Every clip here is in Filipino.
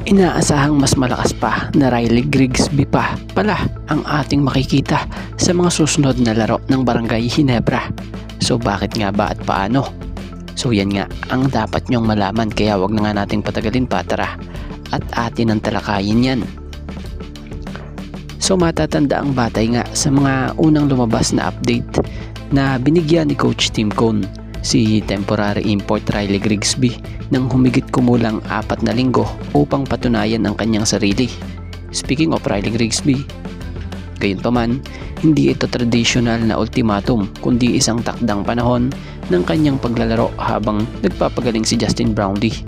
Inaasahang mas malakas pa na Riley Grigsby pa pala ang ating makikita sa mga susunod na laro ng Barangay Ginebra. So bakit nga ba at paano? So yan nga ang dapat nyong malaman, kaya wag na nga nating patagalin pa, tara at atin ang talakayin yan. So matatanda ang batay nga sa mga unang lumabas na update na binigyan ni Coach Tim Cone si temporary import Riley Grigsby ng humigit kumulang 4 na linggo upang patunayan ang kanyang sarili. Speaking of Riley Grigsby, gayunpaman, hindi ito traditional na ultimatum kundi isang takdang panahon ng kanyang paglalaro habang nagpapagaling si Justin Brownlee.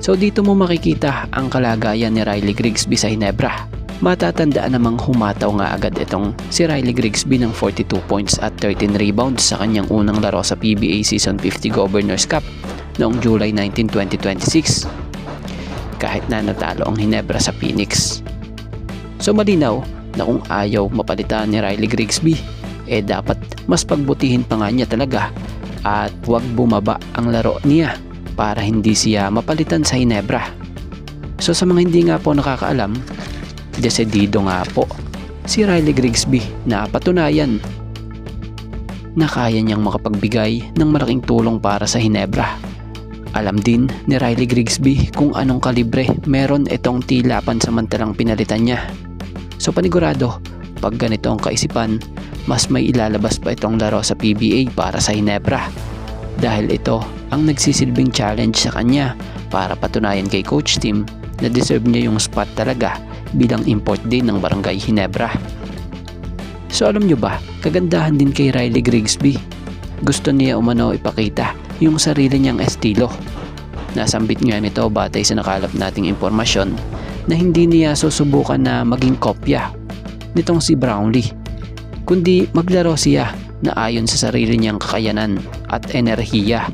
So dito mo makikita ang kalagayan ni Riley Grigsby sa Ginebra. Matatandaan namang humataw nga agad itong si Riley Grigsby ng 42 points at 13 rebounds sa kanyang unang laro sa PBA Season 50 Governors Cup noong July 19, 2026 kahit na natalo ang Ginebra sa Phoenix. So malinaw na kung ayaw mapalitan ni Riley Grigsby, dapat mas pagbutihin pa nga niya talaga at huwag bumaba ang laro niya para hindi siya mapalitan sa Ginebra. So sa mga hindi nga po nakakaalam, desidido nga po si Riley Grigsby na patunayan na kaya niyang makapagbigay ng malaking tulong para sa Ginebra. Alam din ni Riley Grigsby kung anong kalibre meron itong tila pansamantalang pinalitan niya. So panigurado, pag ganito ang kaisipan, mas may ilalabas pa itong laro sa PBA para sa Ginebra dahil ito ang nagsisilbing challenge sa kanya para patunayan kay Coach Tim na deserve niya yung spot talaga bilang import din ng Barangay Ginebra. So alam nyo ba, kagandahan din kay Riley Grigsby, gusto niya umano ipakita yung sarili niyang estilo. Nasambit nga nito batay sa nakalap nating impormasyon na hindi niya susubukan na maging kopya nitong si Brownlee, kundi maglaro siya na ayon sa sarili niyang kakayanan at enerhiya.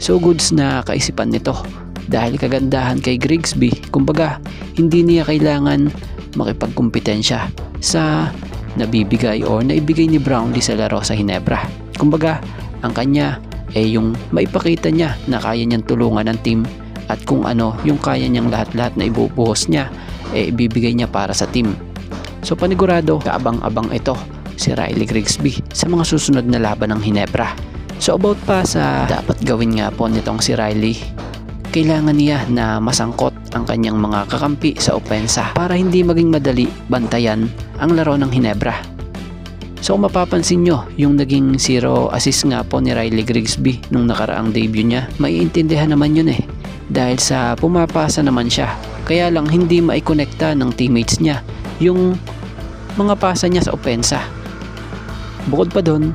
So goods na kaisipan nito dahil kagandahan kay Grigsby, kumbaga hindi niya kailangan makipagkumpetensya sa nabibigay o naibigay ni Brownlee sa laro sa Ginebra. Kumbaga ang kanya yung maipakita niya na kaya niyang tulungan ng team at kung ano yung kaya niyang lahat-lahat na ibubuhos niya ibibigay niya para sa team. So panigurado, kaabang-abang ito si Riley Grigsby sa mga susunod na laban ng Ginebra. So about pa sa dapat gawin nga po nitong si Riley, kailangan niya na masangkot ang kanyang mga kakampi sa opensa para hindi maging madali bantayan ang laro ng Ginebra. So kung mapapansin nyo, yung naging 0 assist nga po ni Riley Grigsby nung nakaraang debut niya, maiintindihan naman yun dahil sa pumapasa naman siya, kaya lang hindi maikonekta ng teammates niya yung mga pasa niya sa opensa. Bukod pa doon,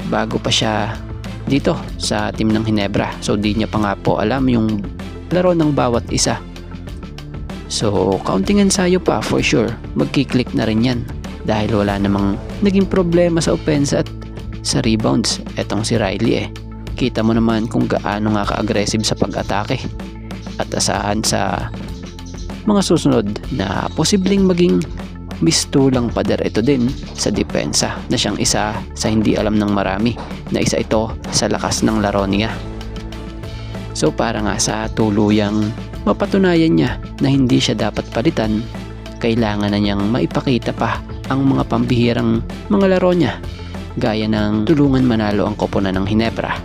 bago pa siya dito sa team ng Ginebra, so di niya pa nga po alam yung laro ng bawat isa. So counting ensayo pa, for sure magkiklik na rin yan dahil wala namang naging problema sa opensa at sa rebounds etong si Riley. Kita mo naman kung gaano nga ka-aggressive sa pag-atake at asahan sa mga susunod na posibleng maging mistulang pader ito din sa depensa na siyang isa sa hindi alam ng marami na isa ito sa lakas ng laro niya. So para nga sa tuluyang mapatunayan niya na hindi siya dapat palitan, kailangan na niyang maipakita pa ang mga pambihirang mga laro niya gaya ng tulungan manalo ang koponan ng Ginebra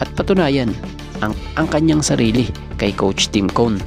at patunayan ang kanyang sarili kay Coach Tim Cone.